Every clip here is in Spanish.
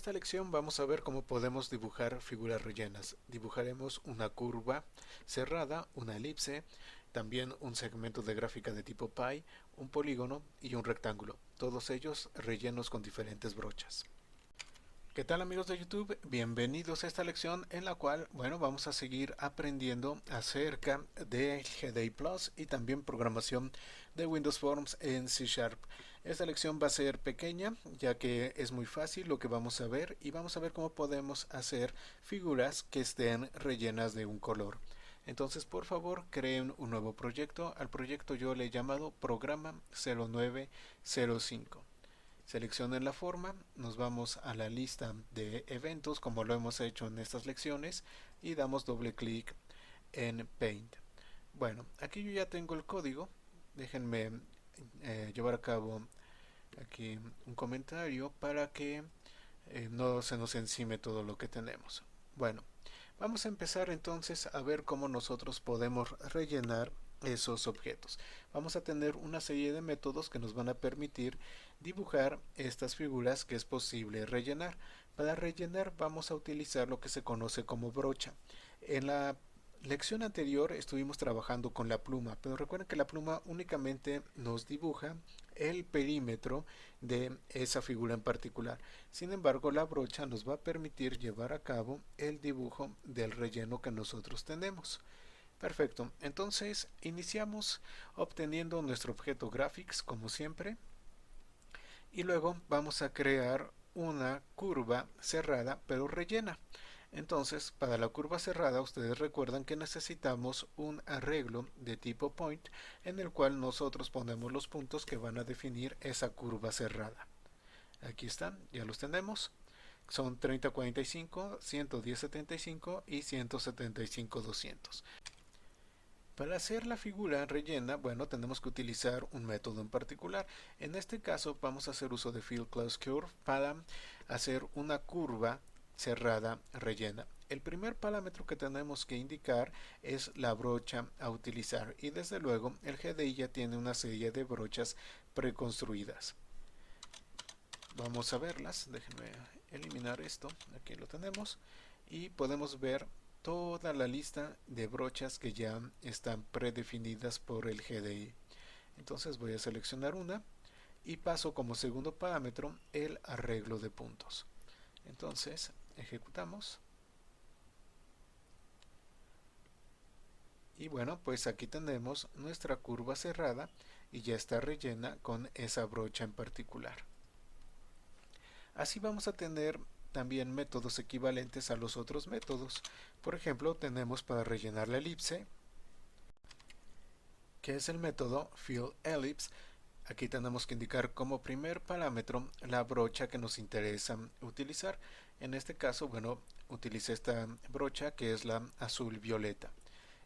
esta lección vamos a ver cómo podemos dibujar figuras rellenas. Dibujaremos una curva cerrada, una elipse, también un segmento de gráfica de tipo pie, un polígono y un rectángulo, todos ellos rellenos con diferentes brochas. ¿Qué tal amigos de YouTube? Bienvenidos a esta lección en la cual, vamos a seguir aprendiendo acerca de GDI Plus y también programación de Windows Forms en C#. Esta lección va a ser pequeña ya que es muy fácil lo que vamos a ver y vamos a ver cómo podemos hacer figuras que estén rellenas de un color. Entonces por favor creen un nuevo proyecto. Al proyecto yo le he llamado Programa 0905. Seleccionen la forma, nos vamos a la lista de eventos como lo hemos hecho en estas lecciones y damos doble clic en Paint. Bueno, aquí yo ya tengo el código, déjenme llevar a cabo aquí un comentario para que no se nos encime todo lo que tenemos. Bueno, vamos a empezar entonces a ver cómo nosotros podemos rellenar esos objetos. Vamos a tener una serie de métodos que nos van a permitir dibujar estas figuras que es posible rellenar. Para rellenar vamos a utilizar lo que se conoce como brocha. En la lección anterior estuvimos trabajando con la pluma, pero recuerden que la pluma únicamente nos dibuja el perímetro de esa figura en particular. Sin embargo, la brocha nos va a permitir llevar a cabo el dibujo del relleno que nosotros tenemos. Perfecto, entonces iniciamos obteniendo nuestro objeto graphics como siempre y luego vamos a crear una curva cerrada pero rellena. Entonces, para la curva cerrada, ustedes recuerdan que necesitamos un arreglo de tipo point en el cual nosotros ponemos los puntos que van a definir esa curva cerrada. Aquí están, ya los tenemos. Son 3045, 11075 y 175-200. Para hacer la figura rellena, tenemos que utilizar un método en particular. En este caso vamos a hacer uso de Fill Close Curve para hacer una curva cerrada rellena. El primer parámetro que tenemos que indicar es la brocha a utilizar y desde luego el GDI ya tiene una serie de brochas preconstruidas. Vamos a verlas, déjenme eliminar esto, aquí lo tenemos y podemos ver toda la lista de brochas que ya están predefinidas por el GDI. Entonces voy a seleccionar una y paso como segundo parámetro el arreglo de puntos. Entonces ejecutamos y pues aquí tenemos nuestra curva cerrada y ya está rellena con esa brocha en particular. Así vamos a tener también métodos equivalentes a los otros métodos. Por ejemplo, tenemos para rellenar la elipse, que es el método Fill Ellipse. Aquí tenemos que indicar como primer parámetro la brocha que nos interesa utilizar. En este caso, utilicé esta brocha que es la azul violeta.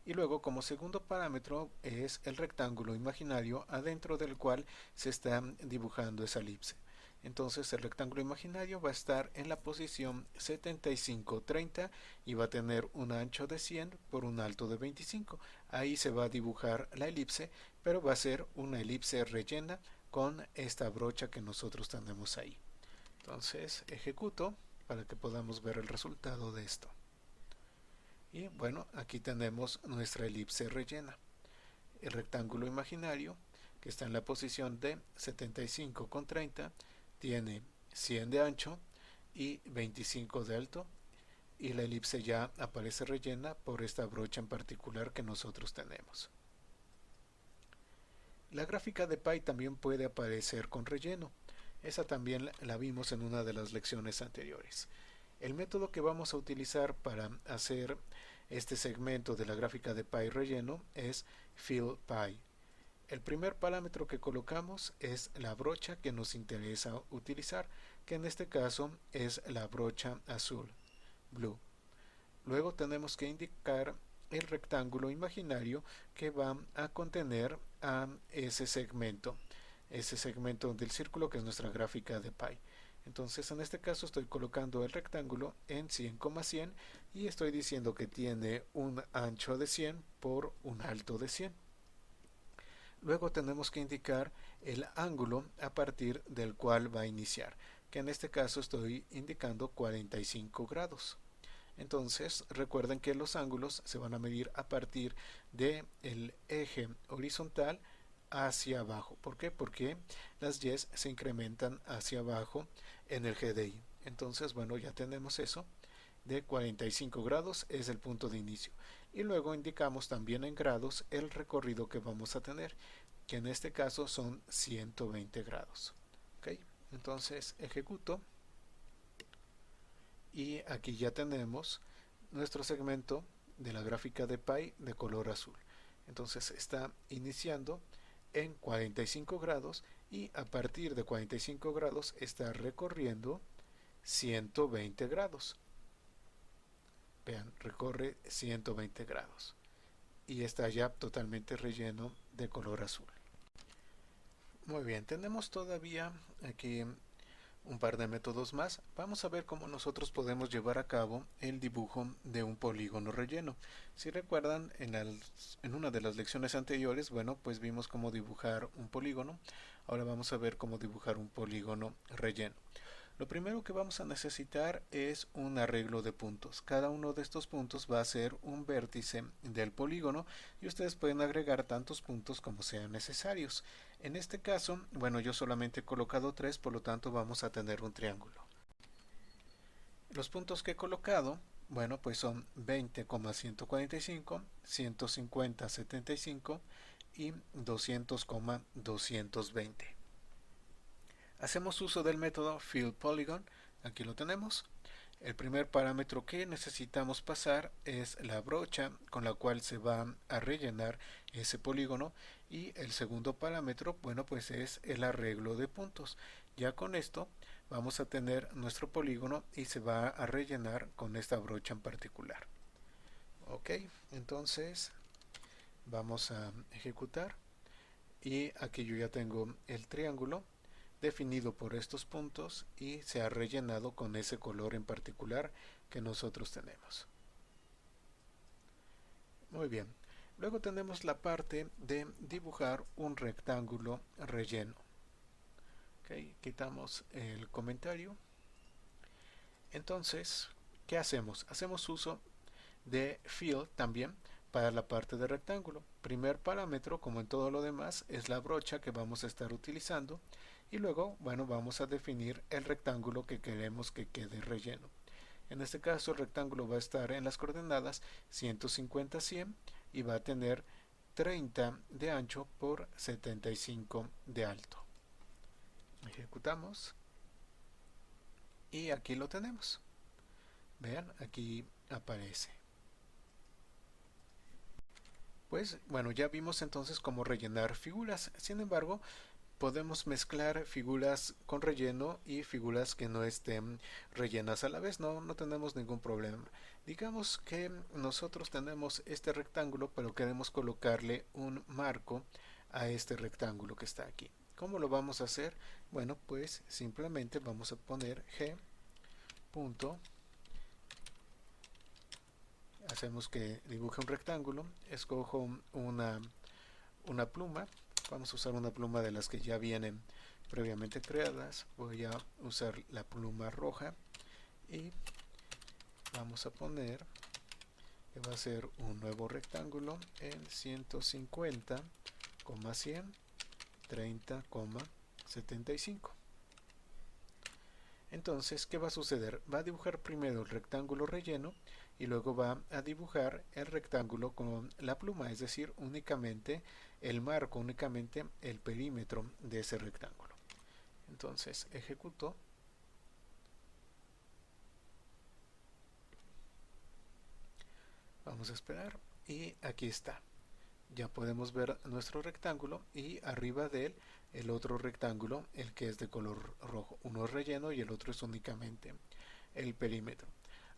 Y luego como segundo parámetro es el rectángulo imaginario adentro del cual se está dibujando esa elipse. Entonces el rectángulo imaginario va a estar en la posición 75-30 y va a tener un ancho de 100 por un alto de 25. Ahí se va a dibujar la elipse, pero va a ser una elipse rellena con esta brocha que nosotros tenemos ahí. Entonces ejecuto para que podamos ver el resultado de esto. Y aquí tenemos nuestra elipse rellena. El rectángulo imaginario que está en la posición de 75-30 tiene 100 de ancho y 25 de alto y la elipse ya aparece rellena por esta brocha en particular que nosotros tenemos. La gráfica de pie también puede aparecer con relleno. Esa también la vimos en una de las lecciones anteriores. El método que vamos a utilizar para hacer este segmento de la gráfica de pie relleno es Fill Pie. El primer parámetro que colocamos es la brocha que nos interesa utilizar, que en este caso es la brocha azul, blue. Luego tenemos que indicar el rectángulo imaginario que va a contener a ese segmento del círculo que es nuestra gráfica de pie. Entonces en este caso estoy colocando el rectángulo en 100,100 y estoy diciendo que tiene un ancho de 100 por un alto de 100. Luego tenemos que indicar el ángulo a partir del cual va a iniciar, que en este caso estoy indicando 45 grados. Entonces recuerden que los ángulos se van a medir a partir del eje horizontal hacia abajo. ¿Por qué? Porque las y se incrementan hacia abajo en el GDI. Entonces, bueno, ya tenemos eso. De 45 grados es el punto de inicio. Y luego indicamos también en grados el recorrido que vamos a tener, que en este caso son 120 grados. ¿Ok? Entonces ejecuto. Y aquí ya tenemos nuestro segmento de la gráfica de Pi de color azul. Entonces está iniciando en 45 grados y a partir de 45 grados está recorriendo 120 grados. Vean, recorre 120 grados y está ya totalmente relleno de color azul. Muy bien, tenemos todavía aquí un par de métodos más. Vamos a ver cómo nosotros podemos llevar a cabo el dibujo de un polígono relleno. Si recuerdan, en una de las lecciones anteriores, bueno, pues vimos cómo dibujar un polígono. Ahora vamos a ver cómo dibujar un polígono relleno. Lo primero que vamos a necesitar es un arreglo de puntos. Cada uno de estos puntos va a ser un vértice del polígono y ustedes pueden agregar tantos puntos como sean necesarios. En este caso, bueno, yo solamente he colocado 3, por lo tanto vamos a tener un triángulo. Los puntos que he colocado, bueno, pues son 20,145, 150,75 y 200,220. Hacemos uso del método FillPolygon. Aquí lo tenemos. El primer parámetro que necesitamos pasar es la brocha con la cual se va a rellenar ese polígono, y el segundo parámetro, bueno, pues es el arreglo de puntos. Ya con esto vamos a tener nuestro polígono y se va a rellenar con esta brocha en particular. Ok, entonces vamos a ejecutar y aquí yo ya tengo el triángulo definido por estos puntos y se ha rellenado con ese color en particular que nosotros tenemos. Muy bien, luego tenemos la parte de dibujar un rectángulo relleno. Okay, quitamos el comentario. Entonces, ¿qué hacemos? Hacemos uso de fill también para la parte de rectángulo. Primer parámetro, como en todo lo demás, es la brocha que vamos a estar utilizando. Y luego, bueno, vamos a definir el rectángulo que queremos que quede relleno. En este caso, el rectángulo va a estar en las coordenadas 150, 100 y va a tener 30 de ancho por 75 de alto. Ejecutamos y aquí lo tenemos. Vean, aquí aparece. Pues bueno, ya vimos entonces cómo rellenar figuras. Sin embargo, podemos mezclar figuras con relleno y figuras que no estén rellenas a la vez. No tenemos ningún problema. Digamos que nosotros tenemos este rectángulo, pero queremos colocarle un marco a este rectángulo que está aquí. ¿Cómo lo vamos a hacer? Bueno, pues simplemente vamos a poner G punto. Hacemos que dibuje un rectángulo. Escojo una pluma. Vamos a usar una pluma de las que ya vienen previamente creadas. Voy a usar la pluma roja y vamos a poner que va a ser un nuevo rectángulo en 150, 100, 30,75. Entonces, ¿qué va a suceder? Va a dibujar primero el rectángulo relleno y luego va a dibujar el rectángulo con la pluma, es decir, únicamente el marco, únicamente el perímetro de ese rectángulo. Entonces, ejecuto. Vamos a esperar y aquí está. Ya podemos ver nuestro rectángulo y arriba de él el otro rectángulo, el que es de color rojo. Uno es relleno y el otro es únicamente el perímetro.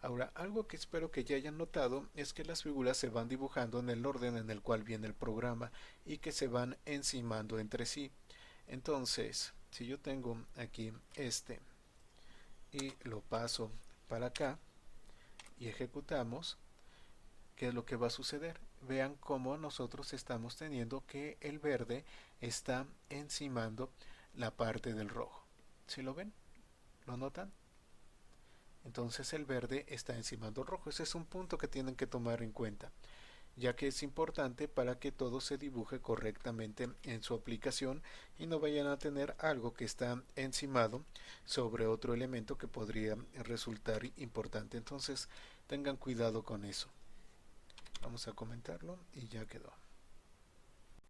Ahora, algo que espero que ya hayan notado es que las figuras se van dibujando en el orden en el cual viene el programa y que se van encimando entre sí. Entonces, si yo tengo aquí este y lo paso para acá y ejecutamos, ¿qué es lo que va a suceder? Vean cómo nosotros estamos teniendo que el verde está encimando la parte del rojo. ¿Sí lo ven? ¿Lo notan? Entonces el verde está encima del rojo. Ese es un punto que tienen que tomar en cuenta, ya que es importante para que todo se dibuje correctamente en su aplicación y no vayan a tener algo que está encimado sobre otro elemento que podría resultar importante. Entonces tengan cuidado con eso. Vamos a comentarlo y ya quedó.